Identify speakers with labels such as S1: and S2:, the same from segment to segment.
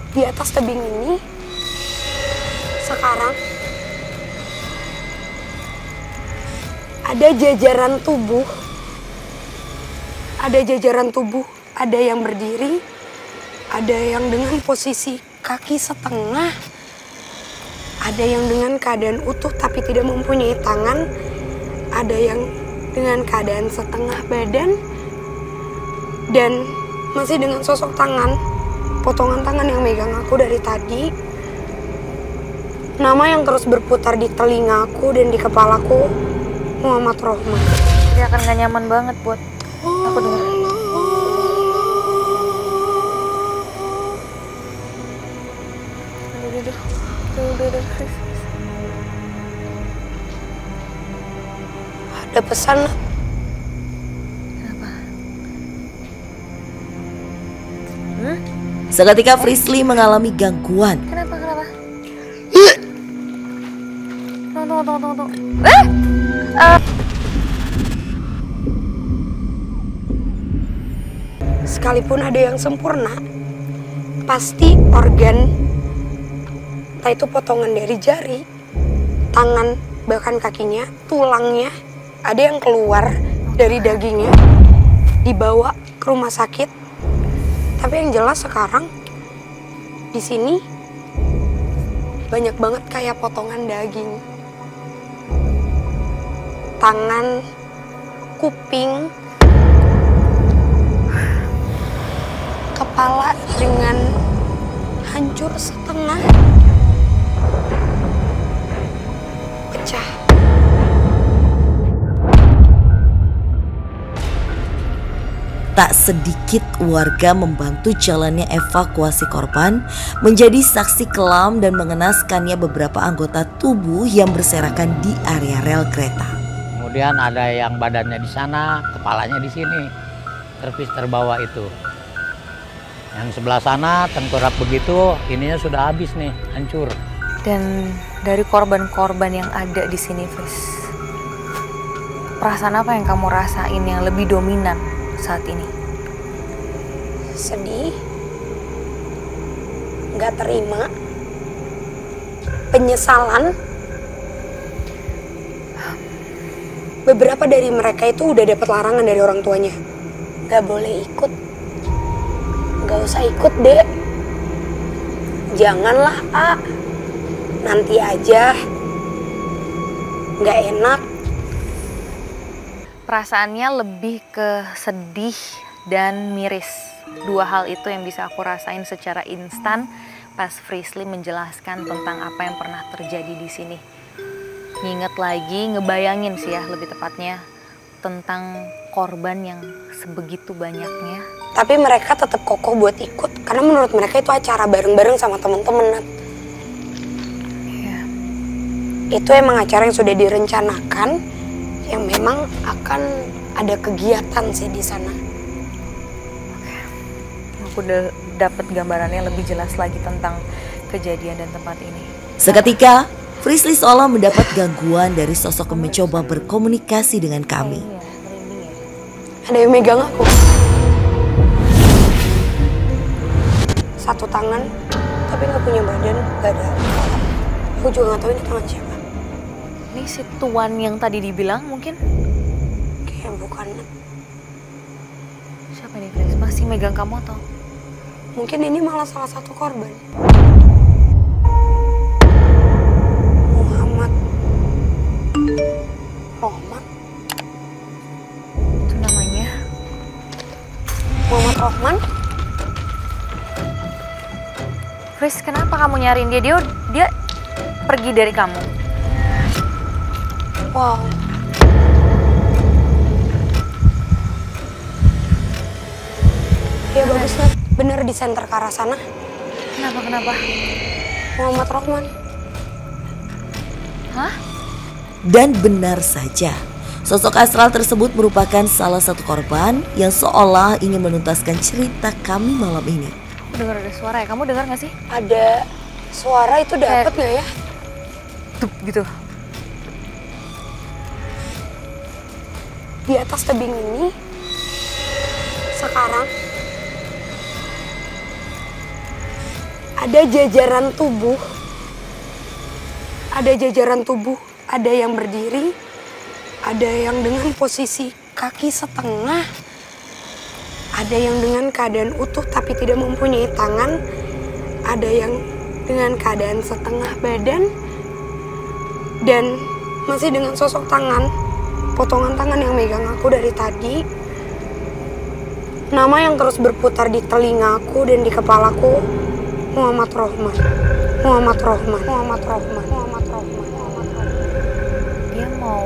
S1: Di atas tebing ini, sekarang ada jajaran tubuh. Ada jajaran tubuh, ada yang berdiri, ada yang dengan posisi kaki setengah, ada yang dengan keadaan utuh tapi tidak mempunyai tangan, ada yang dengan keadaan setengah badan, dan masih dengan sosok tangan, potongan tangan yang megang aku dari tadi. Nama yang terus berputar di telingaku dan di kepalaku, Muhammad Rohman.
S2: Dia akan gak nyaman banget buat aku denger. Udah.
S1: Ada pesan.
S2: Kenapa?
S3: Seketika Frisly mengalami gangguan.
S2: Kenapa? Tunggu.
S1: Sekalipun ada yang sempurna, pasti organ, entah itu potongan dari jari, tangan, bahkan kakinya, tulangnya, ada yang keluar dari dagingnya, dibawa ke rumah sakit. Tapi yang jelas sekarang di sini banyak banget kayak potongan daging, tangan, kuping, kepala dengan hancur setengah, pecah.
S3: Tak sedikit warga membantu jalannya evakuasi korban, menjadi saksi kelam dan mengenaskannya beberapa anggota tubuh yang berserakan di area rel kereta.
S4: Kemudian ada yang badannya di sana, kepalanya di sini, terbawa itu. Yang sebelah sana tengkurap begitu, ininya sudah habis nih, hancur.
S2: Dan dari korban-korban yang ada di sini, Fris, perasaan apa yang kamu rasain yang lebih dominan saat ini?
S1: Sedih, nggak terima, penyesalan. Beberapa dari mereka itu udah dapat larangan dari orang tuanya, nggak boleh ikut, nggak usah ikut dek, janganlah nanti aja, nggak enak.
S2: Perasaannya lebih ke sedih dan miris. Dua hal itu yang bisa aku rasain secara instan pas Frisly menjelaskan tentang apa yang pernah terjadi di sini. Nginget lagi, ngebayangin sih ya lebih tepatnya tentang korban yang sebegitu banyaknya.
S1: Tapi mereka tetap kokoh buat ikut karena menurut mereka itu acara bareng-bareng sama temen-temen, Nat.
S2: Iya.
S1: Itu emang acara yang sudah direncanakan, yang memang akan ada kegiatan sih di sana.
S2: Aku udah dapet gambarannya lebih jelas lagi tentang kejadian dan tempat ini.
S3: Seketika, Frisly seolah mendapat gangguan dari sosok yang mencoba berkomunikasi dengan kami.
S1: Ada yang megang aku. Satu tangan, tapi nggak punya badan, nggak ada kepala. Aku juga nggak tahu ini tangan siapa.
S2: Ini si Tuan yang tadi dibilang mungkin?
S1: Kayak bukan.
S2: Siapa nih, Fris? Masih megang kamu atau?
S1: Mungkin ini malah salah satu korban. Muhammad Rohman.
S2: Itu namanya?
S1: Muhammad Rohman.
S2: Fris, kenapa kamu nyariin dia? Dia pergi dari kamu.
S1: Wow. Ya bagus Nat, bener di center ke arah sana.
S2: Kenapa?
S1: Muhammad Rohman.
S2: Hah?
S3: Dan benar saja, sosok astral tersebut merupakan salah satu korban yang seolah ingin menuntaskan cerita kami malam ini.
S2: Aku dengar ada suara ya, kamu dengar gak sih?
S1: Ada suara itu dapet nggak ya?
S2: Tup gitu.
S1: Di atas tebing ini, sekarang ada jajaran tubuh. Ada jajaran tubuh, ada yang berdiri, ada yang dengan posisi kaki setengah, ada yang dengan keadaan utuh tapi tidak mempunyai tangan, ada yang dengan keadaan setengah badan, dan masih dengan sosok tangan, potongan tangan yang megang aku dari tadi. Nama yang terus berputar di telingaku dan di kepalaku, Muhammad Rohman. Muhammad Rohman, Muhammad Rohman, Muhammad Rohman, Muhammad Rohman.
S2: Dia mau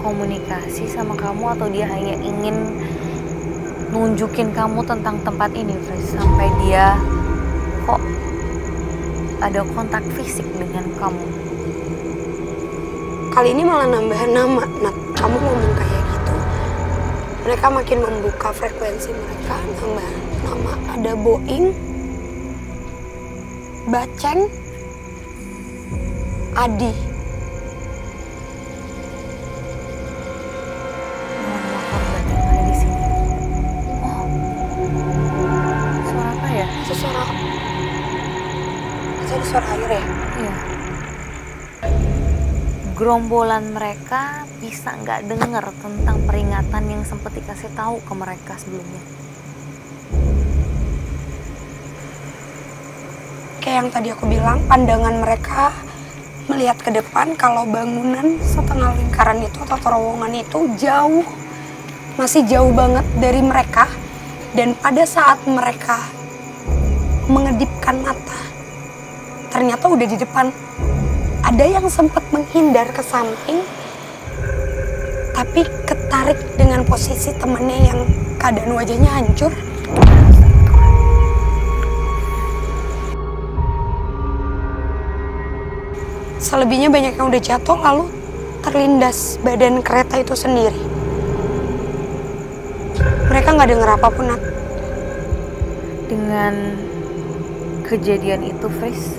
S2: komunikasi sama kamu atau dia hanya ingin nunjukin kamu tentang tempat ini, Fris? Sampai dia kok ada kontak fisik dengan kamu.
S1: Kali ini malah nambahan nama, Nat. Kamu ngomong kayak gitu. Mereka makin membuka frekuensi mereka, nambah nama. Ada Boeing, Baceng, Adi.
S2: Nama korban yang ada di sini. Oh, suara apa ya?
S1: Itu suara... Itu suara air ya?
S2: Iya. Gerombolan mereka bisa nggak dengar tentang peringatan yang sempat dikasih tahu ke mereka sebelumnya.
S1: Kayak yang tadi aku bilang, pandangan mereka melihat ke depan kalau bangunan setengah lingkaran itu atau terowongan itu jauh, masih jauh banget dari mereka. Dan pada saat mereka mengedipkan mata, ternyata udah di depan. Ada yang sempat menghindar ke samping, tapi ketarik dengan posisi temennya yang keadaan wajahnya hancur. Selebihnya banyak yang udah jatuh lalu terlindas badan kereta itu sendiri. Mereka nggak denger apapun, Nat.
S2: Dengan kejadian itu, Fris,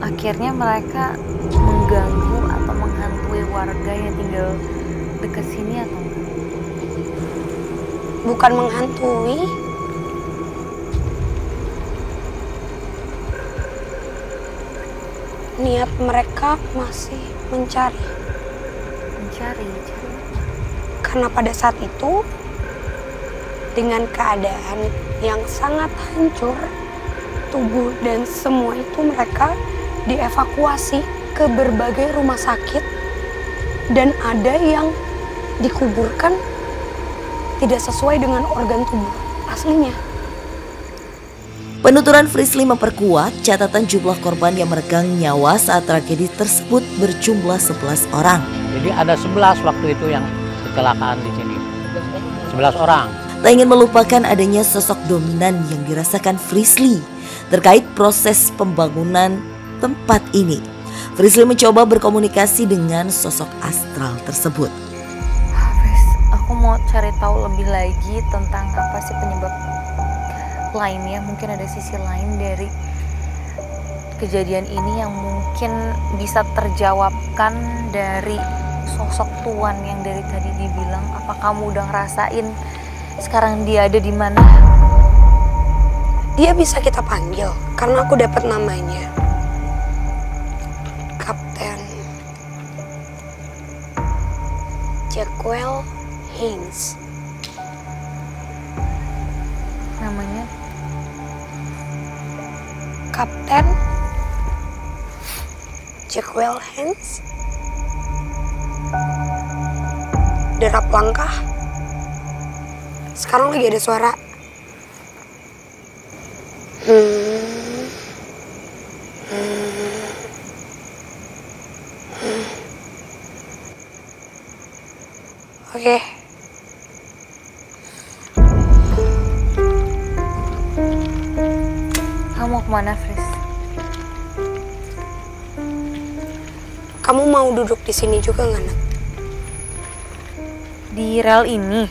S2: akhirnya mereka mengganggu atau menghantui warga yang tinggal dekat sini atau enggak?
S1: Bukan menghantui. Niat mereka masih mencari.
S2: Mencari.
S1: Karena pada saat itu, dengan keadaan yang sangat hancur, tubuh dan semua itu mereka dievakuasi ke berbagai rumah sakit. Dan ada yang dikuburkan tidak sesuai dengan organ tubuh aslinya.
S3: Penuturan Frisly memperkuat catatan jumlah korban yang meregang nyawa saat tragedi tersebut berjumlah 11 orang.
S4: Jadi ada 11 waktu itu yang kecelakaan di sini. 11 orang.
S3: Tak ingin melupakan adanya sosok dominan yang dirasakan Frisly terkait proses pembangunan tempat ini. Frisly mencoba berkomunikasi dengan sosok astral tersebut.
S2: Fris, aku mau cari tahu lebih lagi tentang apa sih penyebab lainnya. Mungkin ada sisi lain dari kejadian ini yang mungkin bisa terjawabkan dari sosok Tuan yang dari tadi dibilang. Apa kamu udah ngerasain sekarang dia ada di mana?
S1: Dia bisa kita panggil karena aku dapat namanya. Kapten Jacquel Haynes.
S2: Namanya
S1: Kapten Jacquel Haynes. Derap langkah. Sekarang lagi ada suara. Oke.
S2: kamu kemana, Fris?
S1: Kamu mau duduk di sini juga nggak, Nat?
S2: Di rel ini?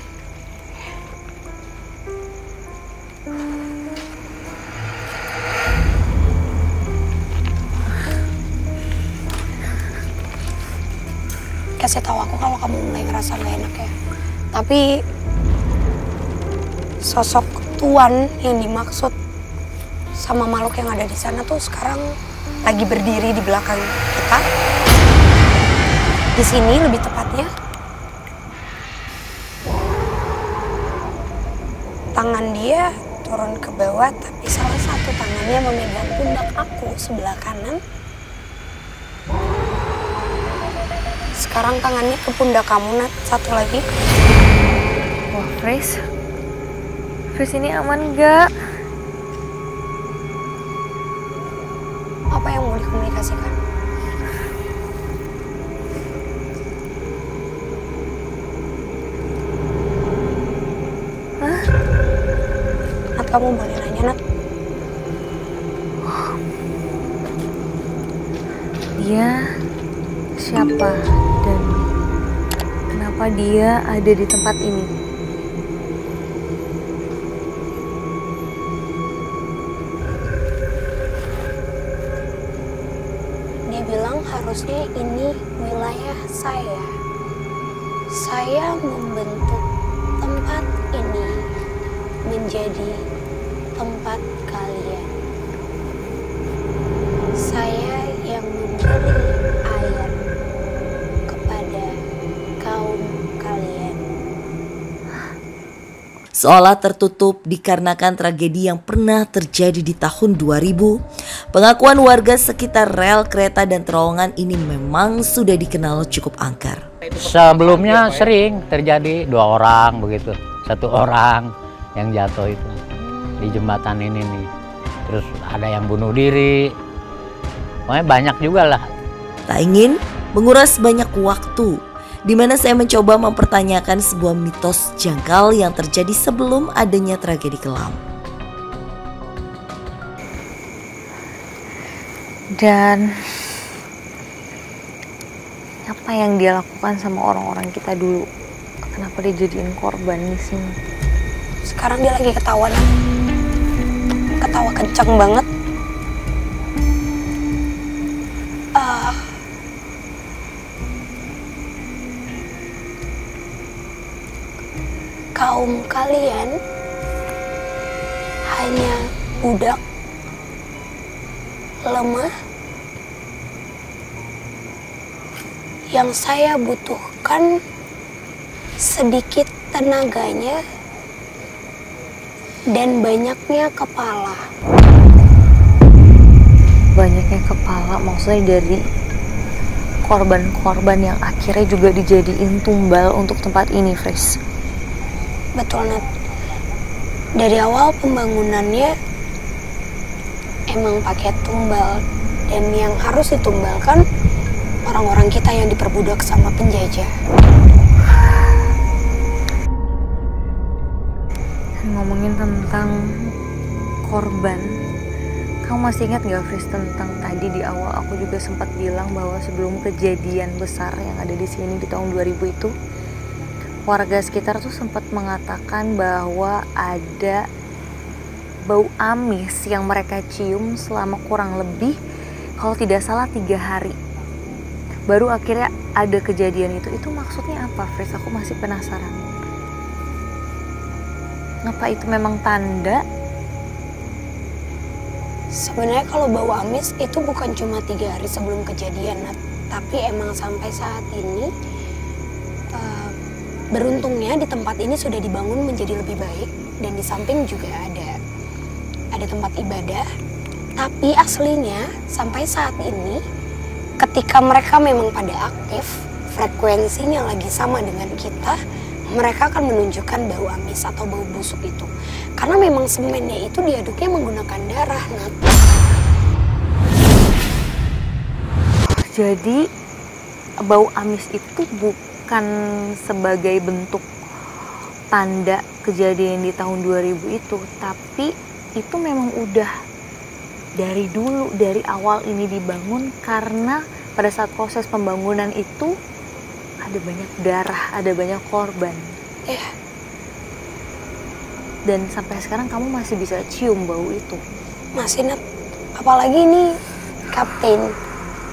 S1: Kasih tahu aku kalau kamu mulai ngerasa gak enak ya. Tapi sosok Tuan yang dimaksud sama makhluk yang ada di sana tuh sekarang lagi berdiri di belakang kita. Di sini lebih tepatnya. Tangan dia turun ke bawah, tapi salah satu tangannya memegang pundak aku sebelah kanan. Sekarang tangannya ke pundak kamu, Nat. Satu lagi.
S2: Wah, Fris ini aman gak?
S1: Apa yang mau dikomunikasikan?
S2: Hah?
S1: Nat, kamu boleh nanya, Nat.
S2: Dia siapa dan kenapa dia ada di tempat ini?
S1: Dia bilang harusnya ini wilayah saya. Saya membentuk tempat ini menjadi tempat kalian. Saya yang memberi air kepada kaum kalian.
S3: Seolah tertutup dikarenakan tragedi yang pernah terjadi di tahun 2000, pengakuan warga sekitar rel kereta dan terowongan ini memang sudah dikenal cukup angker.
S4: Sebelumnya sering terjadi 2 orang begitu, 1 orang yang jatuh itu di jembatan ini nih. Terus ada yang bunuh diri, pokoknya banyak juga lah.
S3: Tak ingin menguras banyak waktu, di mana saya mencoba mempertanyakan sebuah mitos janggal yang terjadi sebelum adanya tragedi kelam.
S2: Dan apa yang dia lakukan sama orang-orang kita dulu? Kenapa dia jadiin korban di sini?
S1: Sekarang dia lagi ketawa, Nat. Ketawa kenceng banget. Kaum kalian hanya budak, lemah, yang saya butuhkan sedikit tenaganya dan banyaknya kepala.
S2: Banyaknya kepala maksudnya dari korban-korban yang akhirnya juga dijadiin tumbal untuk tempat ini, Fris.
S1: Betul, Nat. Dari awal pembangunannya emang pakai tumbal, dan yang harus ditumbalkan orang-orang kita yang diperbudak sama penjajah.
S2: Ngomongin tentang korban, kamu masih ingat gak, Fris, tentang tadi di awal aku juga sempat bilang bahwa sebelum kejadian besar yang ada di sini di tahun 2000 itu, warga sekitar tuh sempat mengatakan bahwa ada bau amis yang mereka cium selama kurang lebih, kalau tidak salah 3 hari. Baru akhirnya ada kejadian itu. Itu maksudnya apa, Fris? Aku masih penasaran. Apa itu memang tanda?
S1: Sebenarnya kalau bau amis itu bukan cuma 3 hari sebelum kejadian, Nat. Tapi emang sampai saat ini beruntungnya di tempat ini sudah dibangun menjadi lebih baik, dan di samping juga ada tempat ibadah. Tapi aslinya sampai saat ini ketika mereka memang pada aktif, frekuensinya lagi sama dengan kita, mereka akan menunjukkan bau amis atau bau busuk itu. Karena memang semennya itu diaduknya menggunakan darah, Nat.
S2: Jadi bau amis itu bukan sebagai bentuk tanda kejadian di tahun 2000 itu, tapi itu memang udah dari dulu, dari awal ini dibangun, karena pada saat proses pembangunan itu ada banyak darah, ada banyak korban.
S1: Iya.
S2: Dan sampai sekarang kamu masih bisa cium bau itu.
S1: Masih, Nat. Apalagi ini Kapten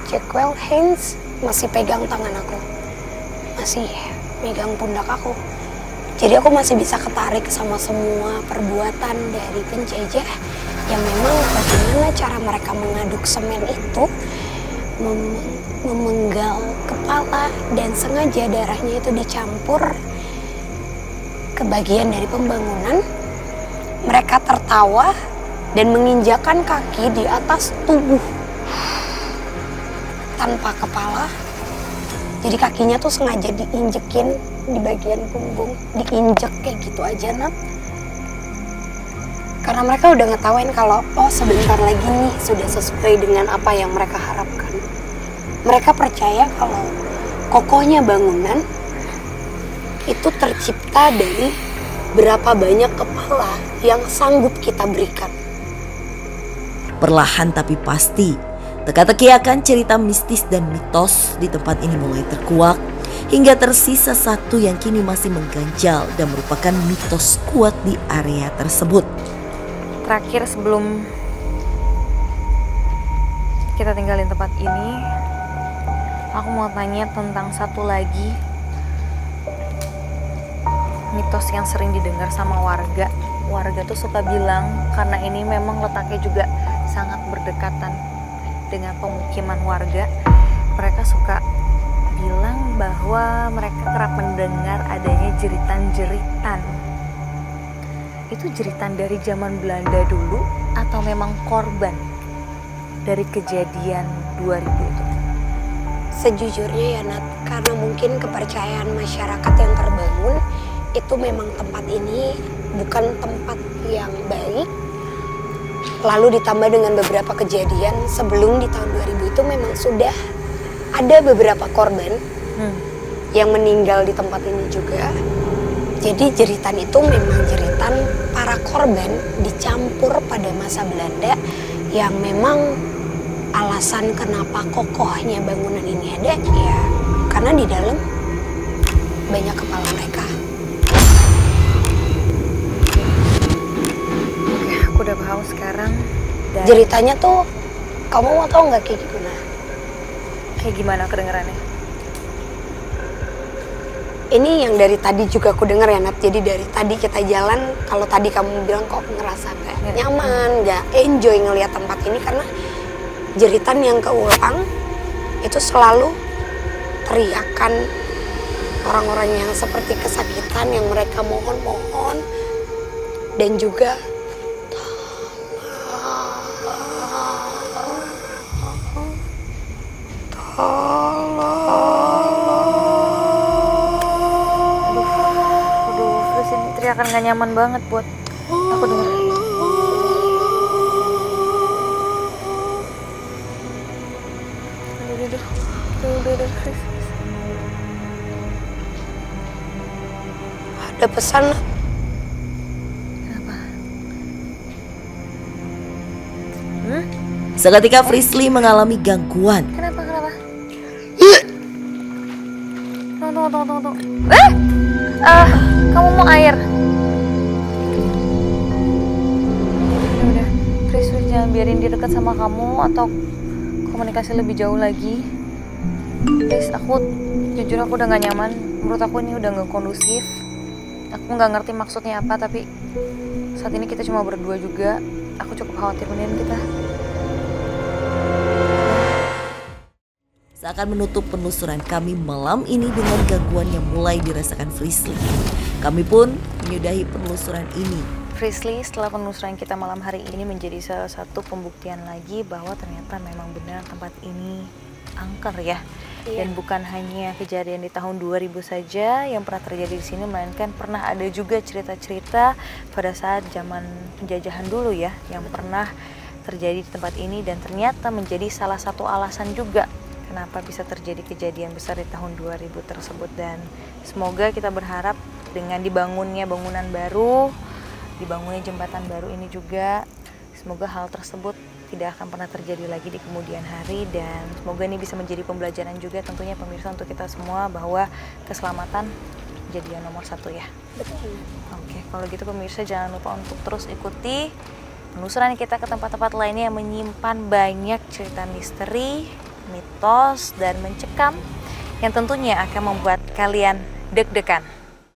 S1: Jackwell Haynes masih pegang tangan aku, masih megang pundak aku. Jadi aku masih bisa ketarik sama semua perbuatan dari penjajah Ya memang bagaimana cara mereka mengaduk semen itu, memenggal kepala dan sengaja darahnya itu dicampur ke bagian dari pembangunan. Mereka tertawa dan menginjakan kaki di atas tubuh tanpa kepala. Jadi kakinya tuh sengaja diinjekin di bagian punggung, diinjek kayak gitu aja, Nat. Karena mereka udah ngetawain kalau oh sebentar lagi nih sudah sesuai dengan apa yang mereka harapkan. Mereka percaya kalau kokohnya bangunan itu tercipta dari berapa banyak kepala yang sanggup kita berikan.
S3: Perlahan tapi pasti, teka-teki akan cerita mistis dan mitos di tempat ini mulai terkuak, hingga tersisa satu yang kini masih mengganjal dan merupakan mitos kuat di area tersebut.
S2: Terakhir sebelum kita tinggalin tempat ini, aku mau tanya tentang satu lagi mitos yang sering didengar sama warga. Warga tuh suka bilang karena ini memang letaknya juga sangat berdekatan dengan pemukiman warga, mereka suka bilang bahwa mereka kerap mendengar adanya jeritan-jeritan. Itu jeritan dari zaman Belanda dulu atau memang korban dari kejadian 2000 itu?
S1: Sejujurnya ya Nat, karena mungkin kepercayaan masyarakat yang terbangun itu memang tempat ini bukan tempat yang baik. Lalu ditambah dengan beberapa kejadian sebelum di tahun 2000 itu memang sudah ada beberapa korban yang meninggal di tempat ini juga. Jadi jeritan itu memang jeritan para korban dicampur pada masa Belanda yang memang alasan kenapa kokohnya bangunan ini ada ya karena di dalam banyak kepala mereka.
S2: Oke, aku udah paham sekarang. Dan
S1: Ceritanya tuh kamu mau tahu nggak kayak gimana?
S2: kayak gimana kedengarannya?
S1: Ini yang dari tadi juga aku dengar ya Nat. Jadi dari tadi kita jalan, kalau tadi kamu bilang kok ngerasa nggak nyaman, nggak enjoy ngelihat tempat ini karena jeritan yang keulang itu selalu teriakan orang-orang yang seperti kesakitan yang mereka mohon-mohon dan juga
S2: Teriakan gak nyaman banget buat aku denger. Udah, Chris.
S1: ada pesan.
S2: Kenapa?
S3: Seketika Frisly mengalami gangguan.
S2: Kenapa? Tunggu. Kamu mau air? Udah, Chris, jangan biarin dia dekat sama kamu atau komunikasi lebih jauh lagi. Chris, jujur aku udah gak nyaman. Menurut aku ini udah gak kondusif. Aku gak ngerti maksudnya apa, tapi saat ini kita cuma berdua juga. Aku cukup khawatir mendingan kita.
S3: Seakan menutup penelusuran kami malam ini dengan gangguan yang mulai dirasakan Frisly. Kami pun menyudahi penelusuran ini.
S2: Frisly, setelah penelusuran kita malam hari ini menjadi salah satu pembuktian lagi bahwa ternyata memang benar tempat ini angker ya.
S1: Iya.
S2: Dan bukan hanya kejadian di tahun 2000 saja yang pernah terjadi di sini, melainkan pernah ada juga cerita-cerita pada saat zaman penjajahan dulu ya, yang pernah terjadi di tempat ini dan ternyata menjadi salah satu alasan juga kenapa bisa terjadi kejadian besar di tahun 2000 tersebut. Dan semoga kita berharap dengan dibangunnya bangunan baru, dibangunnya jembatan baru ini juga, semoga hal tersebut tidak akan pernah terjadi lagi di kemudian hari. Dan semoga ini bisa menjadi pembelajaran juga tentunya pemirsa untuk kita semua bahwa keselamatan jadi yang nomor satu ya.
S1: Betul.
S2: Oke, kalau gitu pemirsa jangan lupa untuk terus ikuti penelusuran kita ke tempat-tempat lainnya yang menyimpan banyak cerita misteri, mitos, dan mencekam yang tentunya akan membuat kalian deg-degan.